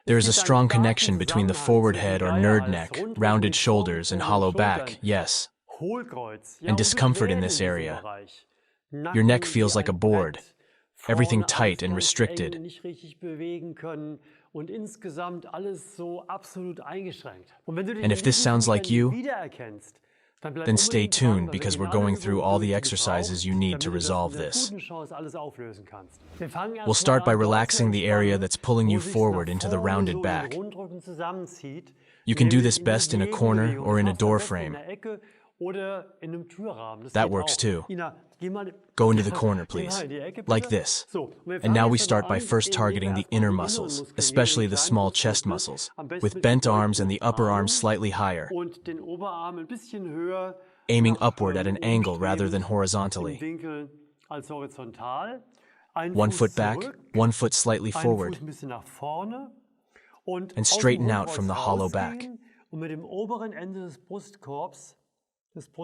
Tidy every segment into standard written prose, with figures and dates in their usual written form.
There is a strong connection between the forward head or nerd neck, rounded shoulders, and hollow back, yes, and discomfort in this area. Your neck feels like a board, everything tight and restricted. Und insgesamt alles so absolut eingeschränkt. And if this sounds like you, then stay tuned because we're going through all the exercises you need to resolve this. We'll start by relaxing the area that's pulling you forward into the rounded back. You can do this best in a corner or in a door frame. That works too. Go into the corner, please, like this. And now we start by first targeting the inner muscles, especially the small chest muscles, with bent arms and the upper arm slightly higher, aiming upward at an angle rather than horizontally. 1 foot back, 1 foot slightly forward, and straighten out from the hollow back.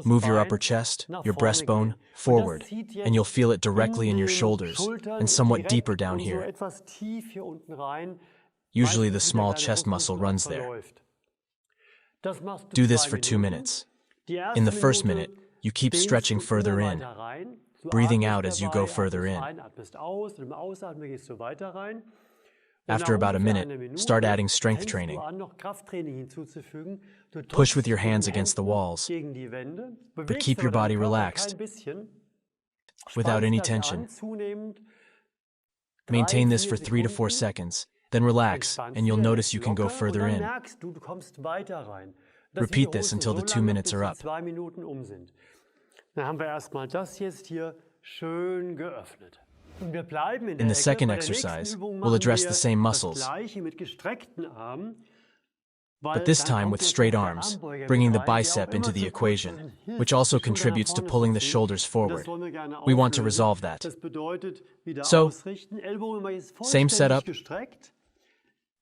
Move your upper chest, your breastbone, forward, and you'll feel it directly in your shoulders and somewhat deeper down here. Usually the small chest muscle runs there. Do this for 2 minutes. In the first minute, you keep stretching further in, breathing out as you go further in. After about a minute, start adding strength training. Push with your hands against the walls, but keep your body relaxed, without any tension. Maintain this for 3 to 4 seconds, then relax, and you'll notice you can go further in. Repeat this until the 2 minutes are up. In the second exercise, we'll address the same muscles, but this time with straight arms, bringing the bicep into the equation, which also contributes to pulling the shoulders forward. We want to resolve that. So, same setup,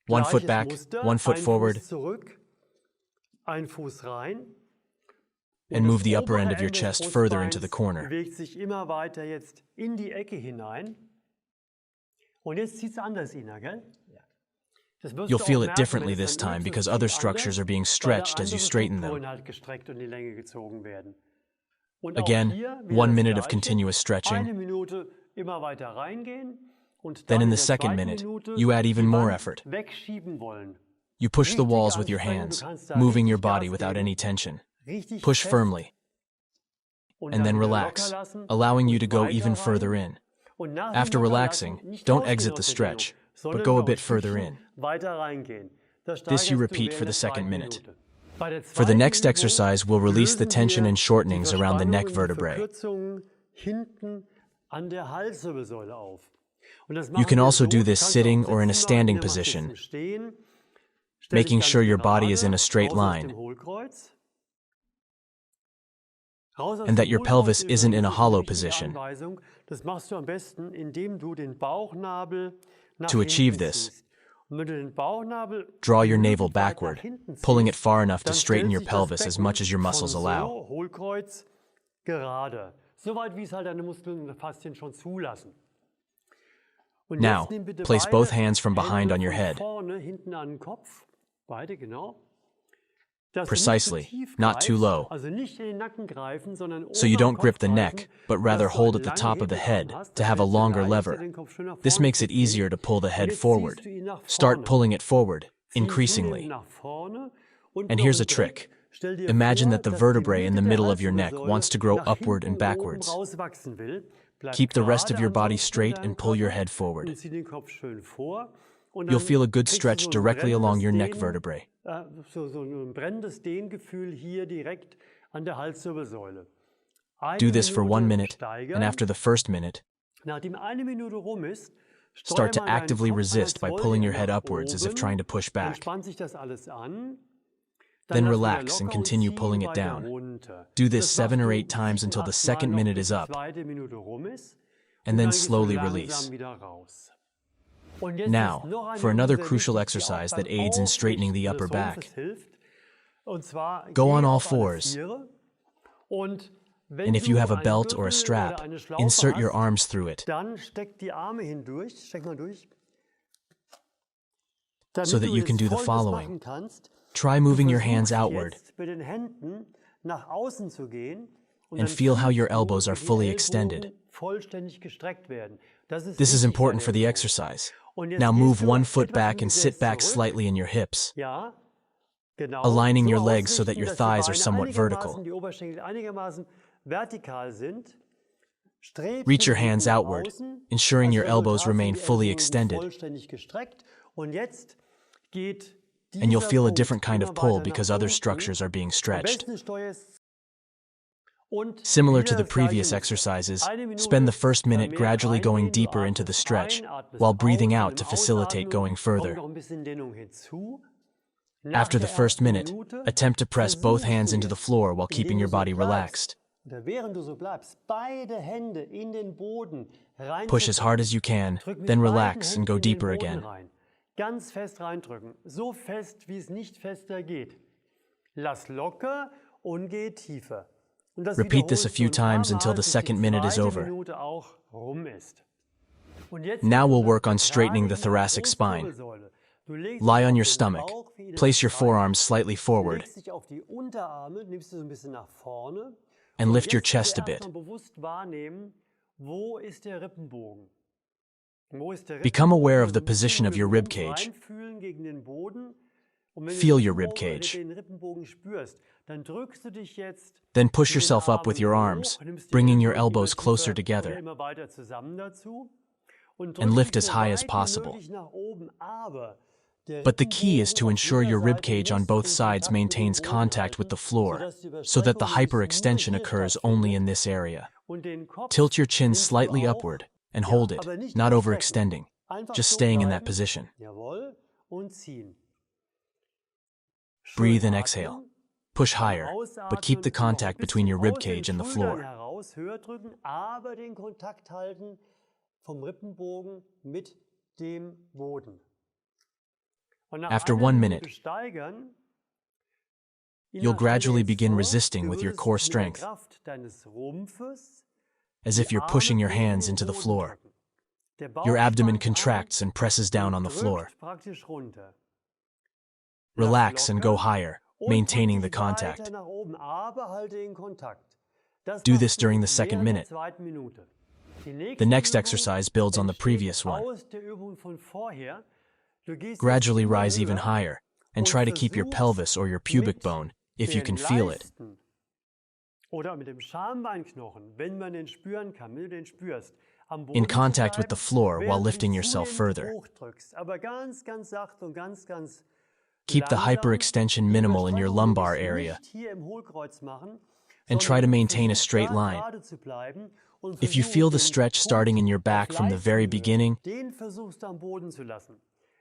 1 foot back, 1 foot forward, and move the upper end of your chest further into the corner. You'll feel it differently this time because other structures are being stretched as you straighten them. Again, 1 minute of continuous stretching. Then in the second minute, you add even more effort. You push the walls with your hands, moving your body without any tension. Push firmly, and then relax, allowing you to go even further in. After relaxing, don't exit the stretch, but go a bit further in. This you repeat for the second minute. For the next exercise, we'll release the tension and shortenings around the neck vertebrae. You can also do this sitting or in a standing position, making sure your body is in a straight line, and that your pelvis isn't in a hollow position. To achieve this, draw your navel backward, pulling it far enough to straighten your pelvis as much as your muscles allow. Now, place both hands from behind on your head. Precisely, not too low, so you don't grip the neck, but rather hold at the top of the head to have a longer lever. This makes it easier to pull the head forward. Start pulling it forward, increasingly. And here's a trick. Imagine that the vertebrae in the middle of your neck wants to grow upward and backwards. Keep the rest of your body straight and pull your head forward. You'll feel a good stretch directly along your neck vertebrae. Do this for 1 minute, and after the first minute, start to actively resist by pulling your head upwards as if trying to push back. Then relax and continue pulling it down. Do this 7 or 8 times until the second minute is up, and then slowly release. Now, for another crucial exercise that aids in straightening the upper back. Go on all fours, and if you have a belt or a strap, insert your arms through it. so that you can do the following. Try moving your hands outward and feel how your elbows are fully extended. This is important for the exercise. Now move one foot back and sit back slightly in your hips, aligning your legs so that your thighs are somewhat vertical. Reach your hands outward, ensuring your elbows remain fully extended. And you'll feel a different kind of pull because other structures are being stretched. Similar to the previous exercises, spend the first minute gradually going deeper into the stretch, while breathing out to facilitate going further. After the first minute, attempt to press both hands into the floor while keeping your body relaxed. Push as hard as you can, then relax and go deeper again. Ganz fest reindrücken, so fest, wie es nicht fester geht. Lass locker und geh tiefer. Repeat this a few times until the second minute is over. Now we'll work on straightening the thoracic spine. Lie on your stomach. Place your forearms slightly forward and lift your chest a bit. Become aware of the position of your rib cage. Feel your rib cage. Then push yourself up with your arms, bringing your elbows closer together, and lift as high as possible. But the key is to ensure your rib cage on both sides maintains contact with the floor, so that the hyperextension occurs only in this area. Tilt your chin slightly upward and hold it, not overextending, just staying in that position. Breathe and exhale. Push higher, but keep the contact between your rib cage and the floor. After 1 minute, you'll gradually begin resisting with your core strength, as if you're pushing your hands into the floor. Your abdomen contracts and presses down on the floor. Relax and go higher, maintaining the contact. Do this during the second minute. The next exercise builds on the previous one. Gradually rise even higher, and try to keep your pelvis or your pubic bone, if you can feel it, in contact with the floor while lifting yourself further. Keep the hyperextension minimal in your lumbar area, and try to maintain a straight line. If you feel the stretch starting in your back from the very beginning,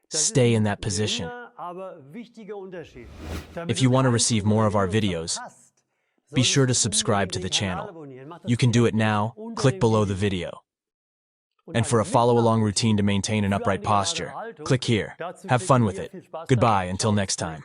stay in that position. If you want to receive more of our videos, be sure to subscribe to the channel. You can do it now, click below the video. And for a follow-along routine to maintain an upright posture, click here. Have fun with it. Goodbye until next time.